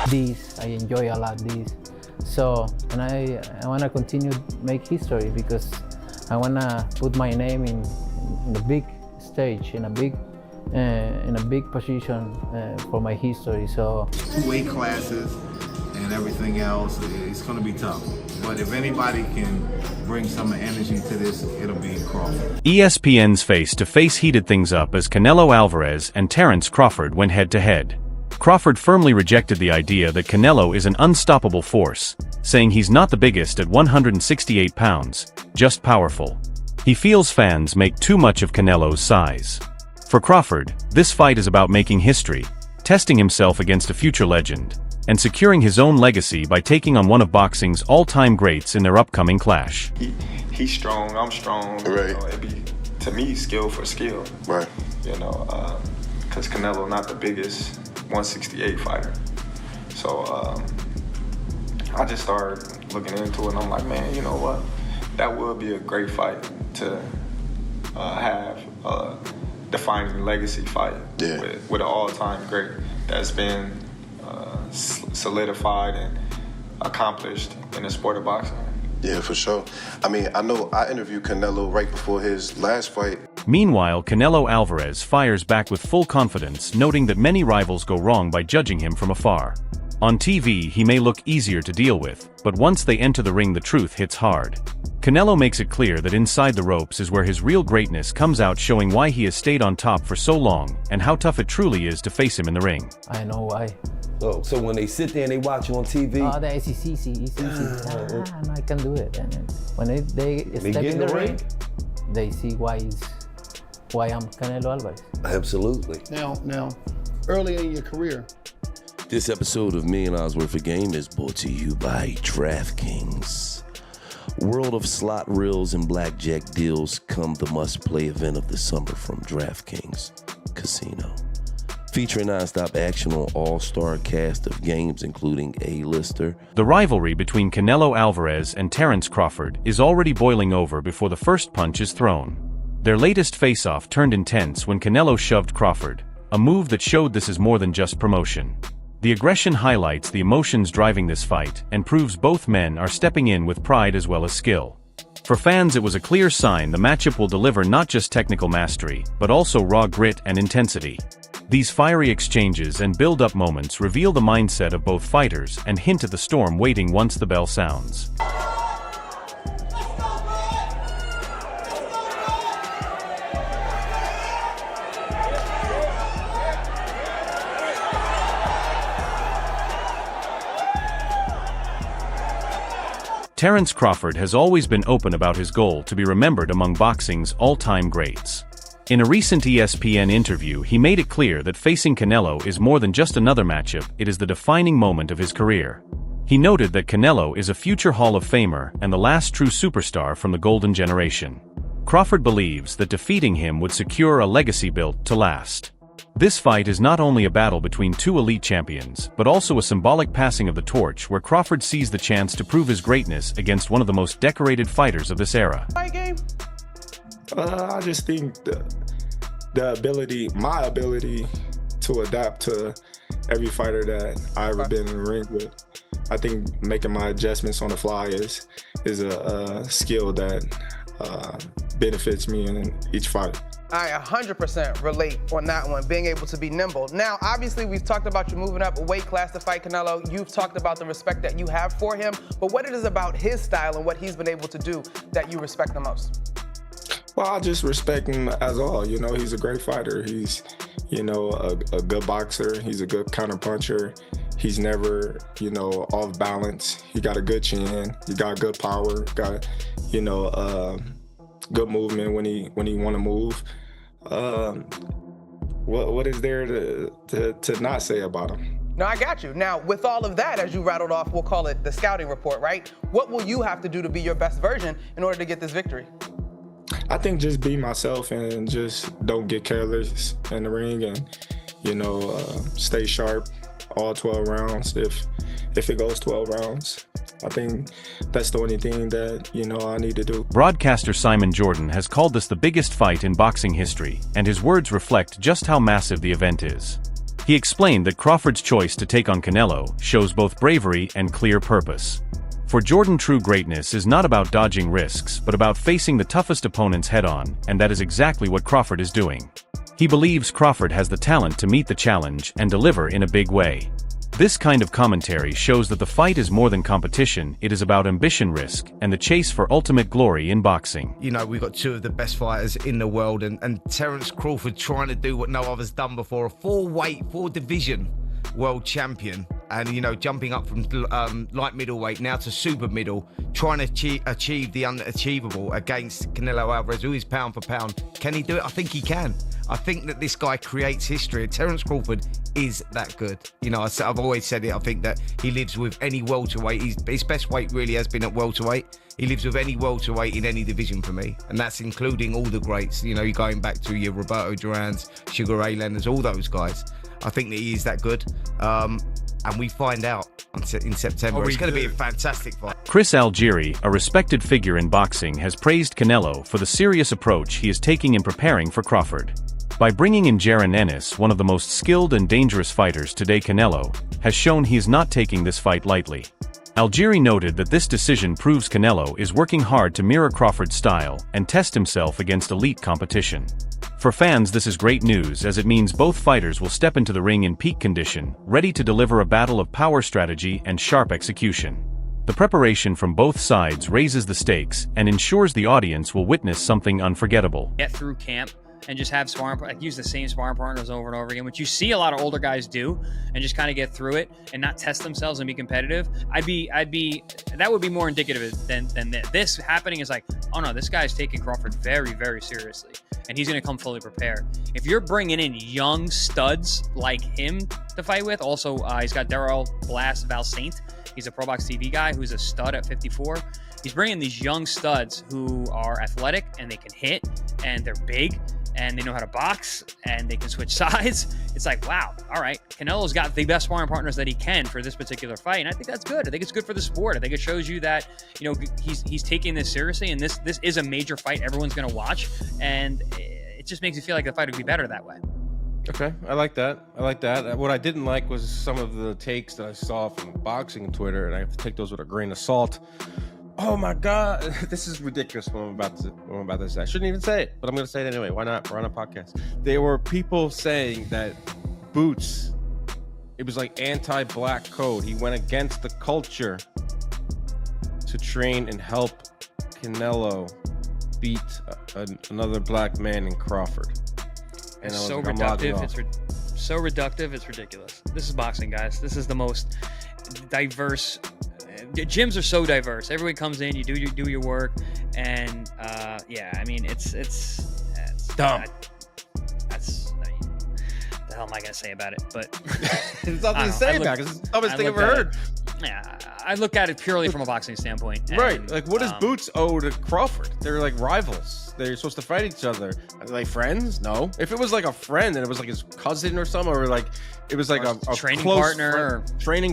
this. I enjoy a lot this. So, and I want to continue make history because I want to put my name in a big stage, in a big position for my history. So, weight classes and everything else, it's going to be tough. But if anybody can bring some energy to this, it'll be Crawford. ESPN's face-to-face heated things up as Canelo Alvarez and Terence Crawford went head-to-head. Crawford firmly rejected the idea that Canelo is an unstoppable force, saying he's not the biggest at 168 pounds, just powerful. He feels fans make too much of Canelo's size. For Crawford, this fight is about making history, testing himself against a future legend, and securing his own legacy by taking on one of boxing's all-time greats in their upcoming clash. He's strong, I'm strong. Right. You know, it'd be, to me, skill for skill. Right. You know, because Canelo not the biggest 168 fighter. So I just started looking into it, and I'm like, man, you know what? That would be a great fight to have a defining legacy fight with an all-time great that's been solidified and accomplished in the sport of boxing. Yeah, for sure. I mean, I know I interviewed Canelo right before his last fight. Meanwhile, Canelo Alvarez fires back with full confidence, noting that many rivals go wrong by judging him from afar. On TV, he may look easier to deal with, but once they enter the ring, the truth hits hard. Canelo makes it clear that inside the ropes is where his real greatness comes out, showing why he has stayed on top for so long and how tough it truly is to face him in the ring. I know why. Oh, so when they sit there and they watch you on TV, oh, it's easy. No, I can do it. And when they step in the ring, they see why I'm Canelo Alvarez. Absolutely. Now, early in your career. This episode of Me and Oz Worth a Game is brought to you by DraftKings. World of slot reels and blackjack deals, come the must-play event of the summer from DraftKings Casino. Featuring non-stop action on all-star cast of games, including A-lister. The rivalry between Canelo Alvarez and Terence Crawford is already boiling over before the first punch is thrown. Their latest face-off turned intense when Canelo shoved Crawford, a move that showed this is more than just promotion. The aggression highlights the emotions driving this fight and proves both men are stepping in with pride as well as skill. For fans, it was a clear sign the matchup will deliver not just technical mastery, but also raw grit and intensity. These fiery exchanges and build-up moments reveal the mindset of both fighters and hint at the storm waiting once the bell sounds. Terence Crawford has always been open about his goal to be remembered among boxing's all-time greats. In a recent ESPN interview, he made it clear that facing Canelo is more than just another matchup, it is the defining moment of his career. He noted that Canelo is a future Hall of Famer and the last true superstar from the golden generation. Crawford believes that defeating him would secure a legacy built to last. This fight is not only a battle between two elite champions, but also a symbolic passing of the torch where Crawford sees the chance to prove his greatness against one of the most decorated fighters of this era. I just think my ability to adapt to every fighter that I've ever been in the ring with. I think making my adjustments on the fly is a skill that benefits me in each fight. I 100% relate on that one, being able to be nimble. Now, obviously, we've talked about you moving up a weight class to fight Canelo. You've talked about the respect that you have for him, but what it is about his style and what he's been able to do that you respect the most? Well, I just respect him as all. You know, he's a great fighter. He's, you know, a good boxer. He's a good counter puncher. He's never, you know, off balance. He got a good chin. He got good power. Got, you know, good movement when he want to move. What is there to not say about him? No, I got you. Now, with all of that, as you rattled off, we'll call it the scouting report, right? What will you have to do to be your best version in order to get this victory? I think just be myself and just don't get careless in the ring, and, you know, stay sharp all 12 rounds if it goes 12 rounds. I think that's the only thing that, you know, I need to do. Broadcaster Simon Jordan has called this the biggest fight in boxing history, and his words reflect just how massive the event is. He explained that Crawford's choice to take on Canelo shows both bravery and clear purpose. For Jordan, true greatness is not about dodging risks, but about facing the toughest opponents head-on, and that is exactly what Crawford is doing. He believes Crawford has the talent to meet the challenge and deliver in a big way. This kind of commentary shows that the fight is more than competition, it is about ambition, risk, and the chase for ultimate glory in boxing. You know, we've got two of the best fighters in the world, and Terence Crawford trying to do what no other's done before, a four division world champion, and you know, jumping up from light middleweight now to super middle, trying to achieve the unachievable against Canelo Alvarez, who is pound for pound. Can he do it? I think he can. I think that this guy creates history. Terence Crawford is that good. You know, I've always said it. I think that he lives with any welterweight. His best weight really has been at welterweight. He lives with any welterweight in any division for me, and that's including all the greats. You know, you're going back to your Roberto Durans, Sugar Ray Leonards, all those guys. I think that he is that good. And we find out in September. It's going to be a fantastic fight. Chris Algieri, a respected figure in boxing, has praised Canelo for the serious approach he is taking in preparing for Crawford. By bringing in Jaron Ennis, one of the most skilled and dangerous fighters today, Canelo has shown he is not taking this fight lightly. Algieri noted that this decision proves Canelo is working hard to mirror Crawford's style and test himself against elite competition. For fans, this is great news, as it means both fighters will step into the ring in peak condition, ready to deliver a battle of power, strategy, and sharp execution. The preparation from both sides raises the stakes and ensures the audience will witness something unforgettable. Get through camp and just have sparring, like use the same sparring partners over and over again, which you see a lot of older guys do, and just kind of get through it and not test themselves and be competitive. That would be more indicative than this happening is like, oh no, this guy's taking Crawford very, very seriously, and he's going to come fully prepared. If you're bringing in young studs like him to fight with, also he's got Darrell Blast Valsaint. He's a Pro Box TV guy who's a stud at 54. He's bringing these young studs who are athletic and they can hit and they're big and they know how to box and they can switch sides. It's like, wow, all right, Canelo's got the best sparring partners that he can for this particular fight, and I think that's good. I think it's good for the sport. I think it shows you that, you know, he's taking this seriously, and this is a major fight everyone's going to watch, and it just makes you feel like the fight would be better that way. Okay, I like that. What I didn't like was some of the takes that I saw from boxing and Twitter, and I have to take those with a grain of salt. Oh my God, this is ridiculous what I'm about to say. I shouldn't even say it, but I'm going to say it anyway. Why not? We're on a podcast. There were people saying that Boots, it was like anti-black code. He went against the culture to train and help Canelo beat another black man in Crawford. And it's so reductive. It's so reductive. It's ridiculous. This is boxing, guys. This is the most diverse. Gyms are so diverse. Everyone comes in, you do your work, and yeah, I mean it's dumb. The hell am I gonna say about it? But there's nothing to say about it. It's the dumbest thing I've ever heard. Yeah, I look at it purely from a boxing standpoint. And, right. Like, what does Boots owe to Crawford? They're like rivals. They're supposed to fight each other. Are they friends? No. If it was like a friend and it was like his cousin or something, or like it was like a training close partner,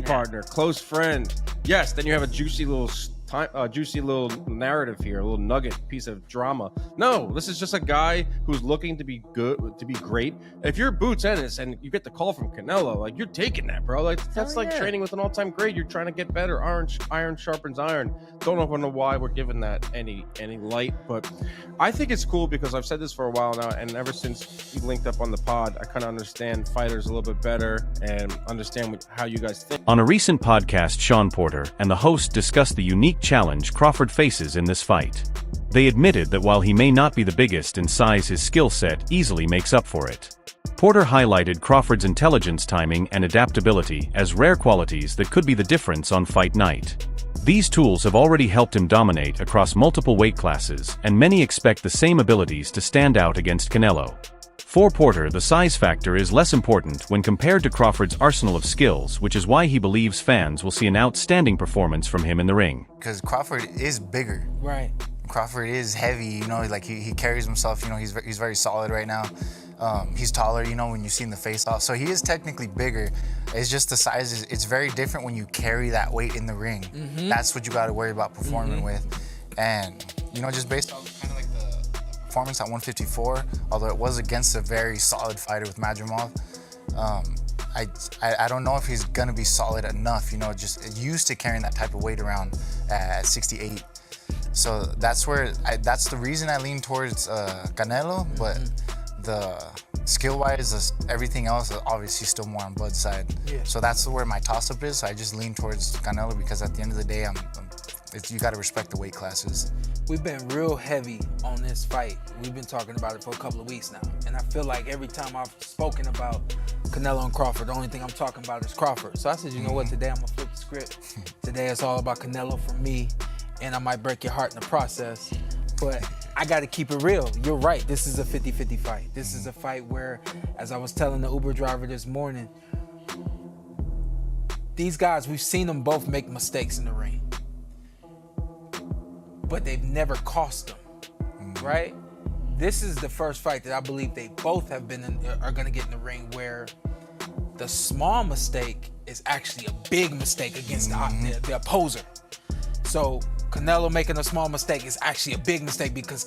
partner, close friend. Yes, then you have a juicy little narrative here, a little nugget piece of drama. No, this is just a guy who's looking to be good, to be great. If you're Boots Ennis and you get the call from Canelo, like, you're taking that, bro. Like, that's like training with an all-time great. You're trying to get better. Iron sharpens iron. Don't know why we're giving that any light, but I think it's cool because I've said this for a while now, and ever since we linked up on the pod, I kind of understand fighters a little bit better and understand how you guys think. On a recent podcast, Sean Porter and the host discussed the unique challenge Crawford faces in this fight. They admitted that while he may not be the biggest in size, his skill set easily makes up for it. Porter highlighted Crawford's intelligence, timing, and adaptability as rare qualities that could be the difference on fight night. These tools have already helped him dominate across multiple weight classes, and many expect the same abilities to stand out against Canelo. For Porter, the size factor is less important when compared to Crawford's arsenal of skills, which is why he believes fans will see an outstanding performance from him in the ring. Because Crawford is bigger. Right. Crawford is heavy, you know, like he carries himself, you know, he's very solid right now. He's taller, you know, when you see him the face off. So he is technically bigger. It's just the size it's very different when you carry that weight in the ring. Mm-hmm. That's what you got to worry about performing with. And, you know, just based on kind of like the performance at 154, although it was against a very solid fighter with Madrimov, I don't know if he's gonna be solid enough, you know, just used to carrying that type of weight around at 68. So that's the reason I lean towards Canelo, but the skill-wise, everything else is obviously still more on Bud's side. Yeah. So that's where my toss-up is. So I just lean towards Canelo because at the end of the day, you got to respect the weight classes. We've been real heavy on this fight. We've been talking about it for a couple of weeks now. And I feel like every time I've spoken about Canelo and Crawford, the only thing I'm talking about is Crawford. So I said, you know what, today I'm gonna flip the script. Today it's all about Canelo for me, and I might break your heart in the process. But I gotta keep it real. You're right, this is a 50-50 fight. This is a fight where, as I was telling the Uber driver this morning, these guys, we've seen them both make mistakes in the ring, but they've never cost them, right? This is the first fight that I believe they both have are gonna get in the ring where the small mistake is actually a big mistake against the opposer. So Canelo making a small mistake is actually a big mistake because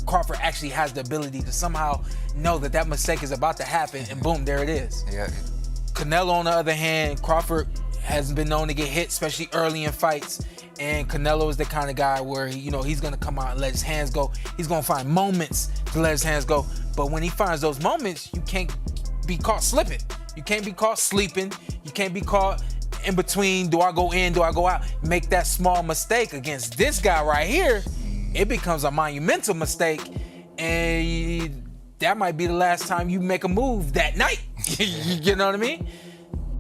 Crawford actually has the ability to somehow know that that mistake is about to happen, and boom, there it is. Yeah. Canelo, on the other hand, Crawford hasn't been known to get hit, especially early in fights. And Canelo is the kind of guy where he's gonna come out and let his hands go. He's gonna find moments to let his hands go. But when he finds those moments, you can't be caught slipping. You can't be caught sleeping. You can't be caught in between. Do I go in? Do I go out? Make that small mistake against this guy right here, it becomes a monumental mistake, and that might be the last time you make a move that night. You know what I mean?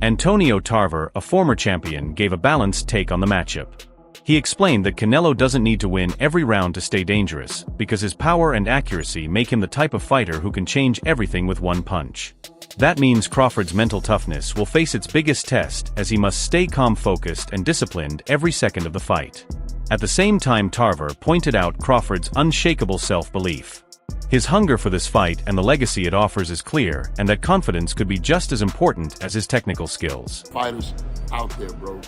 Antonio Tarver, a former champion, gave a balanced take on the matchup. He explained that Canelo doesn't need to win every round to stay dangerous, because his power and accuracy make him the type of fighter who can change everything with one punch. That means Crawford's mental toughness will face its biggest test, as he must stay calm, focused, and disciplined every second of the fight. At the same time, Tarver pointed out Crawford's unshakable self-belief. His hunger for this fight and the legacy it offers is clear, and that confidence could be just as important as his technical skills. Fighters out there, bro,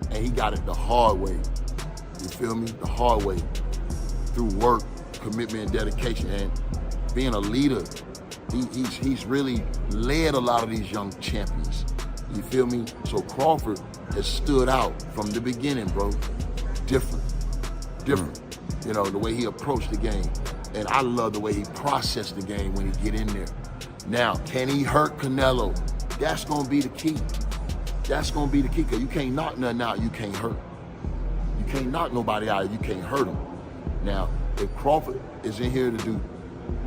and he got it the hard way. You feel me? The hard way. Through work, commitment, and dedication, and being a leader. He's really led a lot of these young champions. You feel me? So Crawford has stood out from the beginning, bro. Different. You know, the way he approached the game. And I love the way he processed the game when he get in there. Now, can he hurt Canelo? That's gonna be the key. That's gonna be the key, because you can't knock nothing out, you can't hurt. You can't knock nobody out, you can't hurt them. Now, if Crawford is in here to do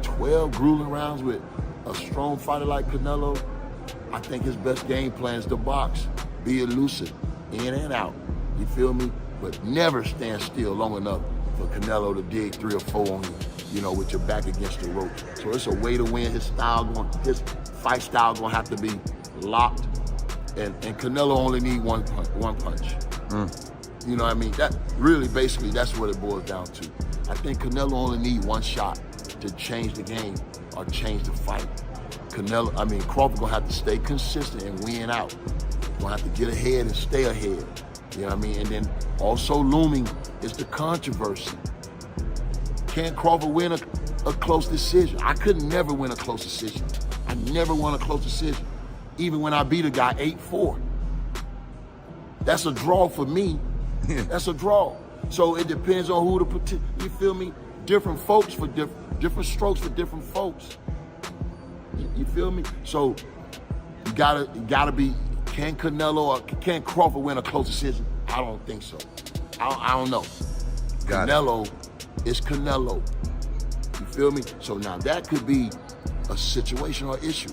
12 grueling rounds with a strong fighter like Canelo, I think his best game plan is to box, be elusive, in and out. You feel me? But never stand still long enough for Canelo to dig 3 or 4 on you, you know, with your back against the rope. So it's a way to win. His fight style gonna have to be locked, and Canelo only need one punch. You know what I mean? That really, basically, that's what it boils down to. I think Canelo only need one shot to change the game or change the fight. Crawford gonna have to stay consistent and win out. Gonna have to get ahead and stay ahead. You know what I mean? And then also looming is the controversy. Can Crawford win a close decision? I could never win a close decision. I never won a close decision. Even when I beat a guy 8-4. That's a draw for me. That's a draw. So it depends on who you feel me? Different folks for different strokes for different folks. You feel me? So you gotta be, can Canelo or can Crawford win a close decision? I don't think so. I don't know. Canelo is Canelo. You feel me? So now that could be a situation or issue.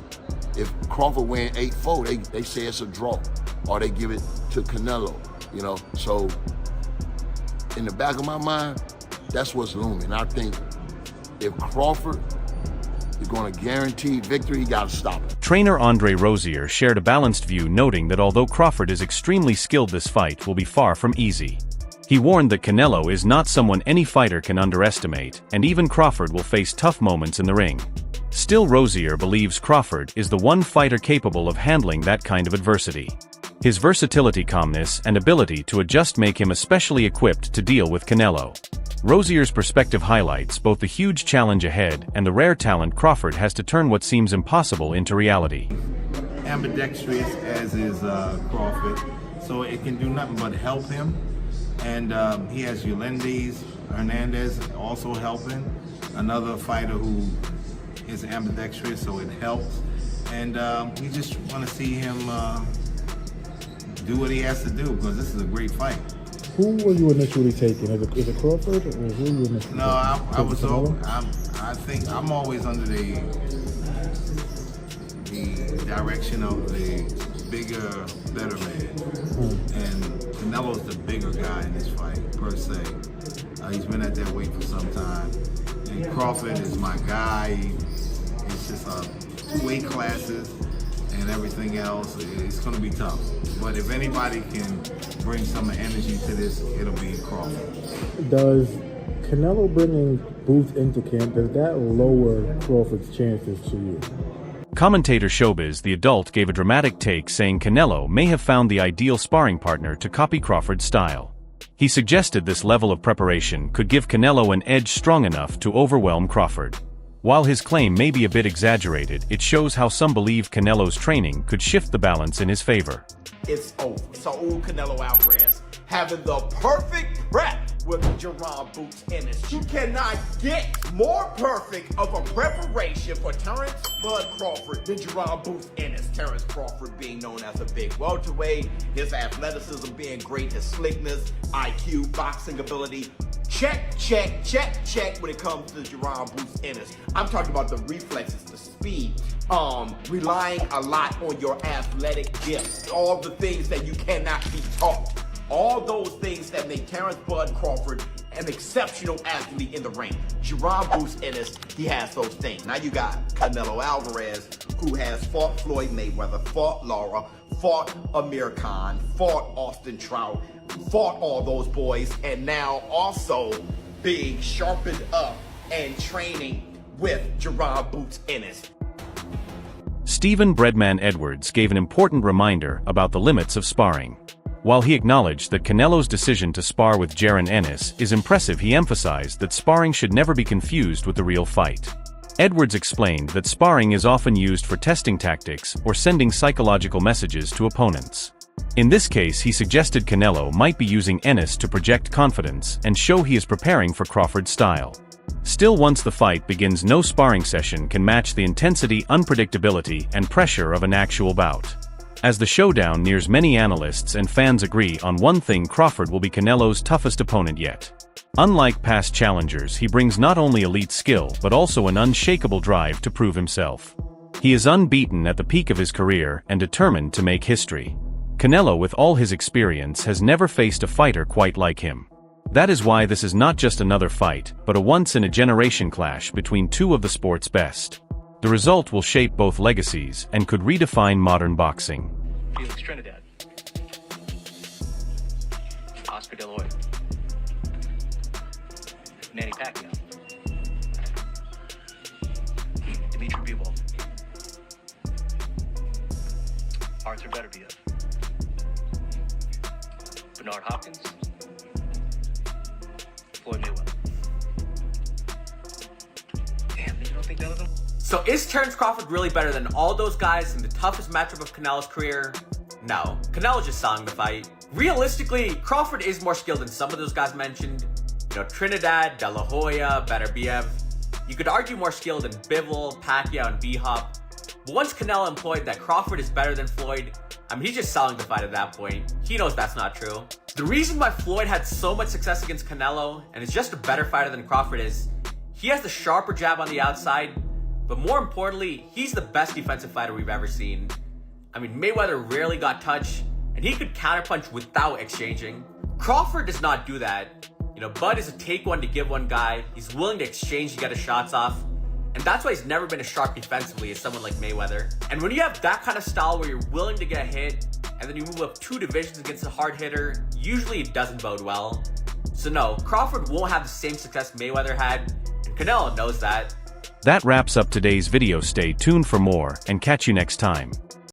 If Crawford win 8-4, they say it's a draw, or they give it to Canelo, you know? So in the back of my mind, that's what's looming. I think if Crawford is going to guarantee victory, he got to stop it. Trainer Andre Rozier shared a balanced view, noting that although Crawford is extremely skilled, this fight will be far from easy. He warned that Canelo is not someone any fighter can underestimate, and even Crawford will face tough moments in the ring. Still, Rozier believes Crawford is the one fighter capable of handling that kind of adversity. His versatility, calmness, and ability to adjust make him especially equipped to deal with Canelo. Rozier's perspective highlights both the huge challenge ahead and the rare talent Crawford has to turn what seems impossible into reality. ambidextrous as is Crawford, so it can do nothing but help him. And he has Yolendis Hernandez also helping, another fighter who is ambidextrous, so it helps. And we just want to see him do what he has to do, because this is a great fight. Who were you initially taking? Is it Crawford, or who you initially? No, I think I'm always under the direction of the bigger, better man. And Canelo's the bigger guy in this fight, per se. He's been at that weight for some time. And Crawford is my guy. It's just 2 weight classes and everything else. It's going to be tough. But if anybody can bring some energy to this, it'll be Crawford. Does Canelo bringing Booth into camp, does that lower Crawford's chances to you? Commentator Showbiz the Adult gave a dramatic take, saying Canelo may have found the ideal sparring partner to copy Crawford's style. He suggested this level of preparation could give Canelo an edge strong enough to overwhelm Crawford. While his claim may be a bit exaggerated, it shows how some believe Canelo's training could shift the balance in his favor. It's over. So Canelo Alvarez having the perfect prep with Jerron Boots Ennis. You cannot get more perfect of a preparation for Terence Bud Crawford than Jerron Boots Ennis. Terence Crawford being known as a big welterweight, his athleticism being great, his slickness, IQ, boxing ability. Check, check, check, check when it comes to Jerron Boots Ennis. I'm talking about the reflexes, the speed, relying a lot on your athletic gifts, all the things that you cannot be taught. All those things that make Terence Bud Crawford an exceptional athlete in the ring. Jerron Boots Ennis, he has those things. Now you got Canelo Alvarez, who has fought Floyd Mayweather, fought Lara, fought Amir Khan, fought Austin Trout, fought all those boys, and now also being sharpened up and training with Jerron Boots Ennis. Stephen Breadman Edwards gave an important reminder about the limits of sparring. While he acknowledged that Canelo's decision to spar with Jaron Ennis is impressive, he emphasized that sparring should never be confused with the real fight. Edwards explained that sparring is often used for testing tactics or sending psychological messages to opponents. In this case, he suggested Canelo might be using Ennis to project confidence and show he is preparing for Crawford's style. Still, once the fight begins, no sparring session can match the intensity, unpredictability, and pressure of an actual bout. As the showdown nears, many analysts and fans agree on one thing: Crawford will be Canelo's toughest opponent yet. Unlike past challengers, he brings not only elite skill but also an unshakable drive to prove himself. He is unbeaten at the peak of his career and determined to make history. Canelo, with all his experience, has never faced a fighter quite like him. That is why this is not just another fight, but a once-in-a-generation clash between two of the sport's best. The result will shape both legacies and could redefine modern boxing. Felix Trinidad, Oscar De La Hoya, Manny Pacquiao, Dimitri Bivol, Arthur Beterbiev, Bernard Hopkins, Floyd Mayweather. Damn, you don't think none of them? So is Terence Crawford really better than all those guys in the toughest matchup of Canelo's career? No, Canelo's just selling the fight. Realistically, Crawford is more skilled than some of those guys mentioned. You know, Trinidad, De La Hoya, Beterbiev. You could argue more skilled than Bivol, Pacquiao, and B-Hop. But once Canelo implied that Crawford is better than Floyd, I mean, he's just selling the fight at that point. He knows that's not true. The reason why Floyd had so much success against Canelo and is just a better fighter than Crawford is he has the sharper jab on the outside, but more importantly, he's the best defensive fighter we've ever seen. I mean, Mayweather rarely got touched, and he could counterpunch without exchanging. Crawford does not do that. You know, Bud is a take one to give one guy. He's willing to exchange to get his shots off. And that's why he's never been as sharp defensively as someone like Mayweather. And when you have that kind of style where you're willing to get hit, and then you move up 2 divisions against a hard hitter, usually it doesn't bode well. So no, Crawford won't have the same success Mayweather had, and Canelo knows that. That wraps up today's video. Stay tuned for more and catch you next time.